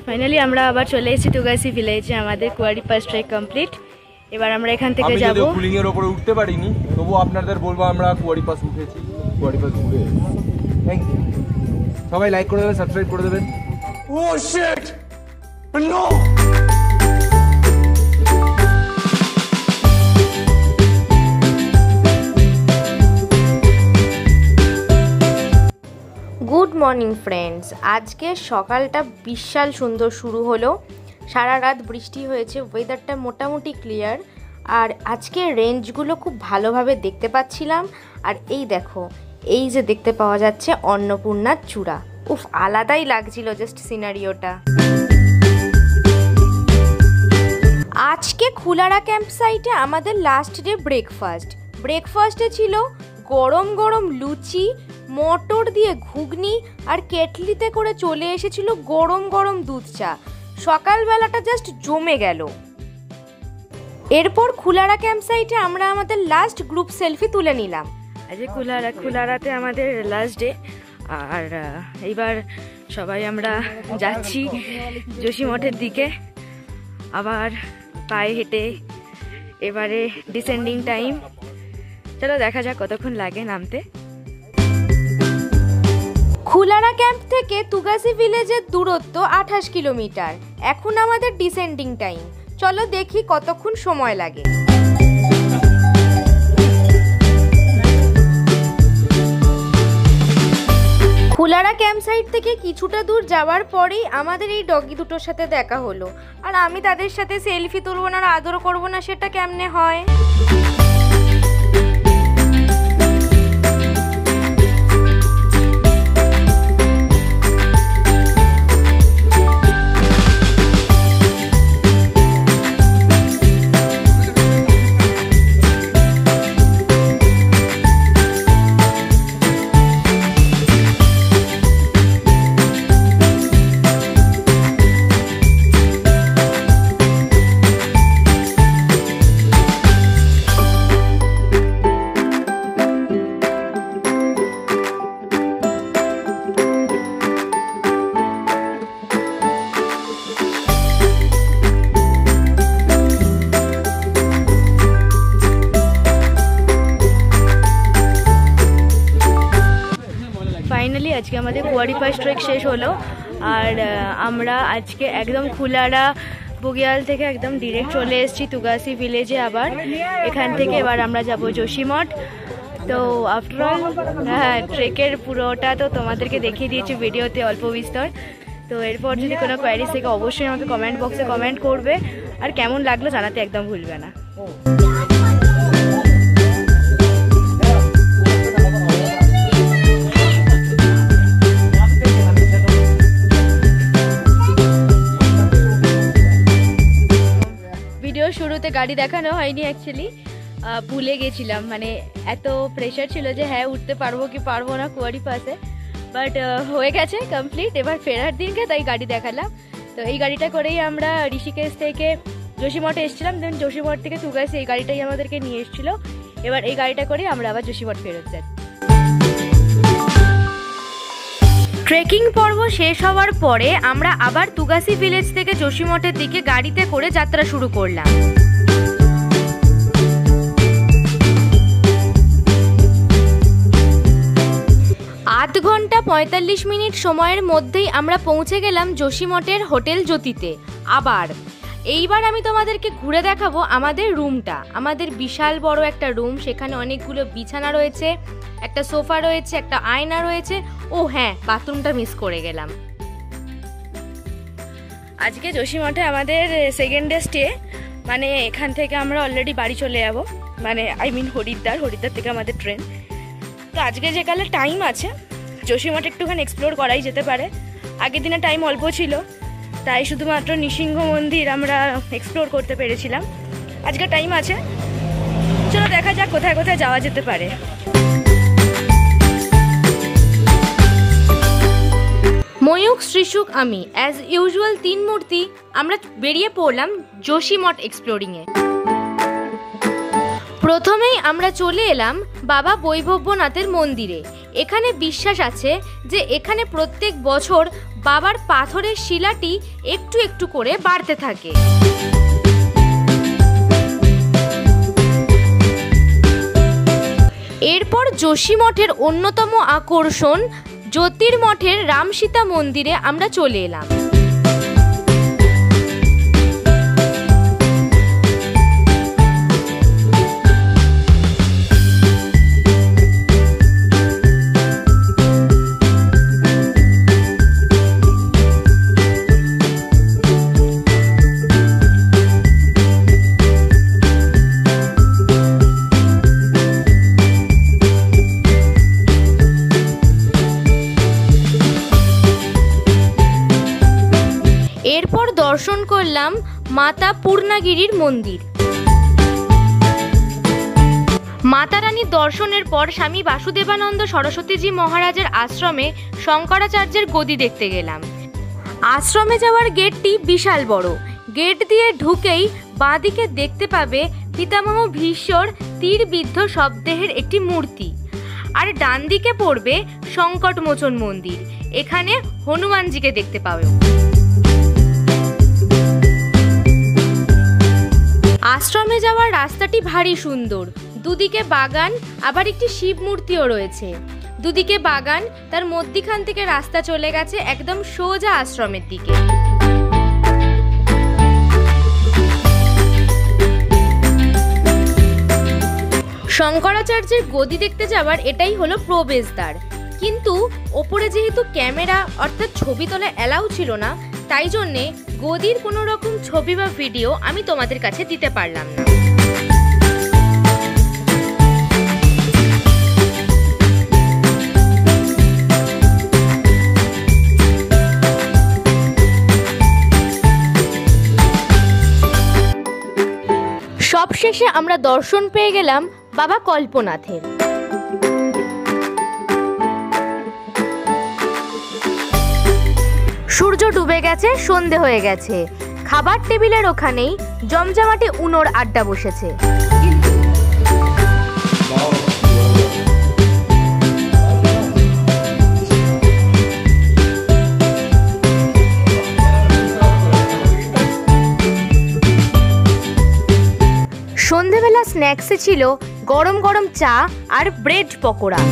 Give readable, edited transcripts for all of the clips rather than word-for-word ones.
Finally আমরা আবার চলে এসেছি তুগাসি ভিলেজে। আমাদের কুয়ারি পাস ট্রেক কমপ্লিট। এবার আমরা এখান থেকে যাব। আমি কুলিং এর উপরে উঠতে পারিনি, তবু আপনাদের বলবো আমরা কুয়ারি পাস উঠেছি, কুয়ারি পাস ঘুরে। Thank you. সবাই লাইক করে দেবেন, সাবস্ক্রাইব করে দেবেন। Oh shit no. Good morning friends. আজকে সকালটা বিশাল সুন্দর শুরু হলো। সারা রাত বৃষ্টি হয়েছে, ওয়েদারটা মোটামুটি ক্লিয়ার। আর আজকে রেঞ্জগুলো খুব ভালোভাবে দেখতে পাচ্ছিলাম। আর এই দেখো, এই যে দেখতে পাওয়া যাচ্ছে অন্নপূর্ণার চূড়া, উফ আলাদাই লাগছিল জাস্ট সিনারিওটা। আজকে খুলারা ক্যাম্প সাইটে আমাদের লাস্ট ডে ব্রেকফাস্টে ছিল গরম গরম লুচি, মটর দিয়ে ঘুগনি, আর কেটলিতে করে চলে এসেছিল গরম গরম দুধ চা। সকালবেলাটা জাস্ট জমে গেল। এরপর খুলারা ক্যাম্প সাইটে আমরা আমাদের লাস্ট গ্রুপ সেলফি তুলে নিলাম। আজকে খুলারাতে আমাদের লাস্ট ডে। আর এইবার সবাই আমরা যাচ্ছি যোশী মঠের দিকে, আবার পায়ে হেঁটে। এবারে ডিসেন্ডিং টাইম, চলো দেখা যাক কতক্ষণ লাগে নামতে। খুলারা ক্যাম্প থেকে তুগাসি ভিলেজের দূরত্ব 28 কিলোমিটার। এখন আমাদের ডিসেন্ডিং টাইম, চলো দেখি কতক্ষণ সময় লাগে। খুলারা ক্যাম্প সাইট থেকে কিছুটা দূর যাওয়ার পরেই আমাদের এই ডগি দুটোর সাথে দেখা হলো। আর আমি তাদের সাথে সেলফি তুলবো না আর আদর করবো না, সেটা কেমনে হয়? ফাইনালি আজকে আমাদের কুয়ারি পাস ট্রেক শেষ হলো। আর আমরা আজকে একদম খুলারা বুগিয়াল থেকে একদম ডিরেক্ট চলে এসেছি তুগাসি ভিলেজে। আবার এখান থেকে এবার আমরা যাব যোশী মঠ। তো আফটারঅল ট্রেকের পুরোটা তো তোমাদেরকে দেখিয়ে দিয়েছি ভিডিওতে অল্প বিস্তর। তো এরপর যদি কোনো কোয়ারিজ থেকে অবশ্যই আমাকে কমেন্ট বক্সে কমেন্ট করবে। আর কেমন লাগলো জানাতে একদম ভুলবে না। শুরুতে গাড়ি দেখানো হয়নি, অ্যাকচুয়ালি ভুলে গেছিলাম। মানে এত প্রেশার ছিল যে হ্যাঁ উঠতে পারবো কি পারবো না কুয়ারি পাসে, বাট হয়ে গেছে কমপ্লিট। এবার ফেরার দিনকে তাই গাড়ি দেখালাম। তো এই গাড়িটা করেই আমরা ঋষিকেশ থেকে যোশী মঠে এসেছিলাম, দেন যোশী মঠ থেকে তুগাসি এই গাড়িটাই আমাদেরকে নিয়ে এসেছিল। এবার এই গাড়িটা করে আমরা আবার যোশী মঠ ফেরত যাই। ট্রেকিং পর্ব শেষ হওয়ার পরে আমরা আবার তুগাসি ভিলেজ থেকে যোশী মঠের দিকে গাড়িতে করে যাত্রা শুরু করলাম। আধ ঘন্টা 45 মিনিট সময়ের মধ্যেই আমরা পৌঁছে গেলাম যোশী মঠের হোটেল জ্যোতিতে। আবার এইবার আমি তোমাদেরকে ঘুরে দেখাবো আমাদের রুমটা। আমাদের বিশাল বড় একটা রুম, সেখানে অনেকগুলো বিছানা রয়েছে, একটা সোফা রয়েছে, একটা আয়না রয়েছে। ও হ্যাঁ, বাথরুমটা মিস করে গেলাম। আজকে যোশী মঠে আমাদের সেকেন্ড ডে স্টে। মানে এখান থেকে আমরা অলরেডি বাড়ি চলে যাব, মানে হরিদ্বার থেকে আমাদের ট্রেন। তো আজকে যে কালে টাইম আছে, যোশী মঠ একটুখানি এক্সপ্লোর করাই যেতে পারে। আগের দিনে টাইম অল্প ছিল, তাই শুধুমাত্র নৃসিংহ মন্দির আমরা এক্সপ্লোর করতে পেরেছিলাম। আজকে টাইম আছে, চলো দেখা যাক কোথায় কোথায় যাওয়া যেতে পারে। ময়ূক, শ্রীশুক, আমি অ্যাজ ইউজুয়াল 3 মূর্তি আমরা বেরিয়ে পড়লাম যোশী মঠ এক্সপ্লোরিংয়ে। প্রথমেই আমরা চলে এলাম বাবা বৈভবনাথের মন্দিরে। এখানে বিশ্বাস আছে যে এখানে প্রত্যেক বছর বাবার পাথরের শিলাটি একটু একটু করে বাড়তে থাকে। এরপর যোশী মঠের অন্যতম আকর্ষণ জ্যোতির্মঠের রামসীতা মন্দিরে আমরা চলে এলাম। এরপর দর্শন করলাম মাতা পূর্ণাগিরির মন্দির। মাতা রানীর দর্শনের পর স্বামী বাসুদেবানন্দ সরস্বতীজি মহারাজের আশ্রমে শঙ্করাচার্যের গদি দেখতে গেলাম। আশ্রমে যাওয়ার গেটটি বিশাল বড়। গেট দিয়ে ঢুকেই বাঁদিকে দেখতে পাবে পিতামহ ভীষ্মর তীরবিদ্ধ শবদেহের একটি মূর্তি, আর ডান দিকে পড়বে সংকটমোচন মন্দির। এখানে হনুমানজিকে দেখতে পাবে। আশ্রমে যাওয়ার রাস্তাটি ভারী সুন্দর। দুদিকে বাগান, আবার একটি শিব মূর্তিও রয়েছে। দুদিকে বাগান, তার মধ্যিখান থেকে রাস্তা চলে গেছে একদম সোজা আশ্রমের দিকে। শঙ্করাচার্যের গদি দেখতে যাওয়ার এটাই হলো প্রবেশদ্বার। কিন্তু ওপরে যেহেতু ক্যামেরা অর্থাৎ ছবি তোলা অ্যালাউ ছিল না, তাই জন্যে গদির কোনো রকম ছবি বা ভিডিও আমি তোমাদের কাছে দিতে পারলাম না। সবশেষে আমরা দর্শন পেয়ে গেলাম বাবা কল্পনাথের। সূর্য ডুবে গেছে, সন্ধে হয়ে গেছে। খাবার টেবিলের ওখানেই জমজমাটে উনোর আড্ডা বসেছে। সন্ধেবেলা স্ন্যাক্সে ছিল গরম গরম চা আর ব্রেড পকোড়া।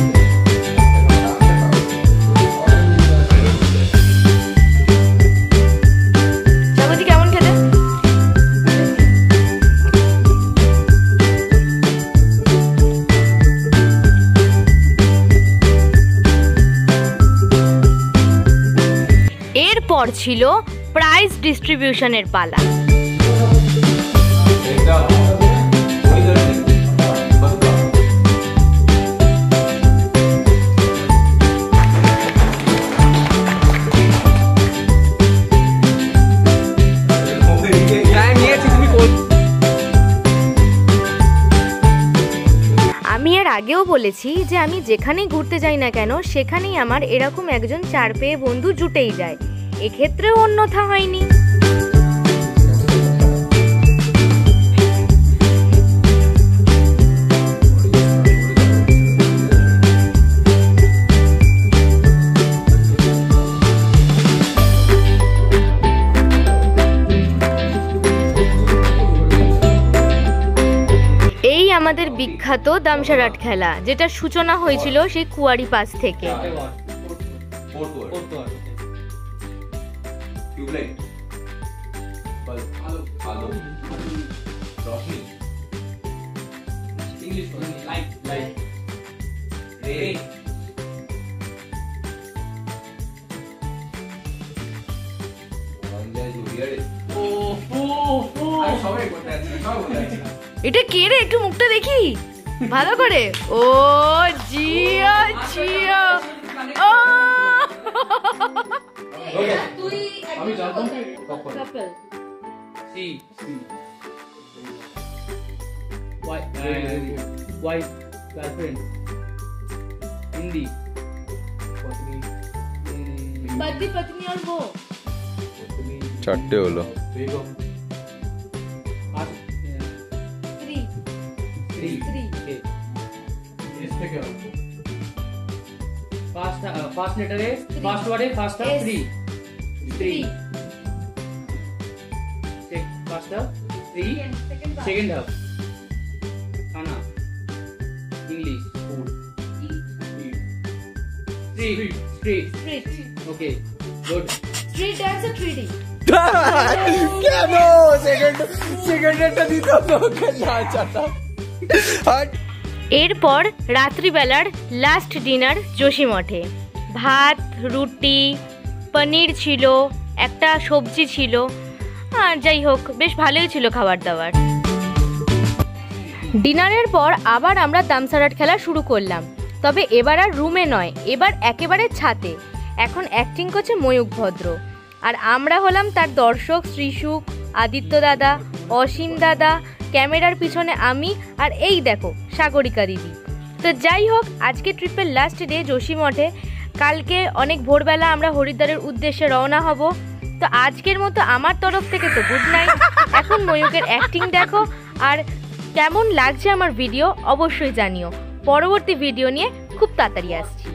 এরপর ছিল প্রাইজ ডিস্ট্রিবিউশনের পালা। আমি এর আগেও বলেছি যে আমি যেখানেই ঘুরতে যাই না কেন সেখানেই আমার এরকম একজন চার পেয়ে বন্ধু জুটেই যায়। এক্ষেত্রেও অন্যথা হয়নি। এই আমাদের বিখ্যাত দামসারাট খেলা, যেটা সূচনা হয়েছিল সেই কুয়ারি পাস থেকে। এটা কে রে? একটু মুখটা দেখি ভালো করে। ও জিয়া জিয়া, ও আমি জানতাম কাপল সি ওয়াইফ গার্লফ্রেন্ড হিন্দি পত্নী पति पत्नी और वो চারটে হলো। বেগম स्त्री स्त्री स्त्री इस पे क्या फास्ट लेटर है, फास्ट वर्ड है, fast 3 3. First half. 3. Second half. Khana. English. Food. Street. Street. Okay. Good. Street dance or 3D? কেন সেকেন্ডটা দিতে ওকে না চাটা আর এরপর রাত্রিবেলার লাস্ট ডিনার যোশী মঠে। ভাত, রুটি, পনির ছিল, একটা সবজি ছিল, আর যাই হোক বেশ ভালোই ছিল খাবার দাবার। ডিনারের পর আবার আমরা দামসারাট খেলা শুরু করলাম, তবে এবার আর রুমে নয়, এবার একেবারে ছাদে। এখন অ্যাক্টিং করছে ময়ূক ভদ্র, আর আমরা হলাম তার দর্শক। শ্রীশুক, আদিত্য দাদা, অসীম দাদা, ক্যামেরার পিছনে আমি, আর এই দেখো সাগরিকা দিদি। তো যাই হোক, আজকে ট্রিপের লাস্ট ডে যোশী মঠে। কালকে অনেক ভোরবেলা আমরা হরিদ্বারের উদ্দেশ্যে রওনা হব। তো আজকের মতো আমার তরফ থেকে তো গুড নাইট। এখন ময়ূকের অ্যাক্টিং দেখো, আর কেমন লাগছে আমার ভিডিও অবশ্যই জানিও। পরবর্তী ভিডিও নিয়ে খুব তাড়াতাড়ি আসছি।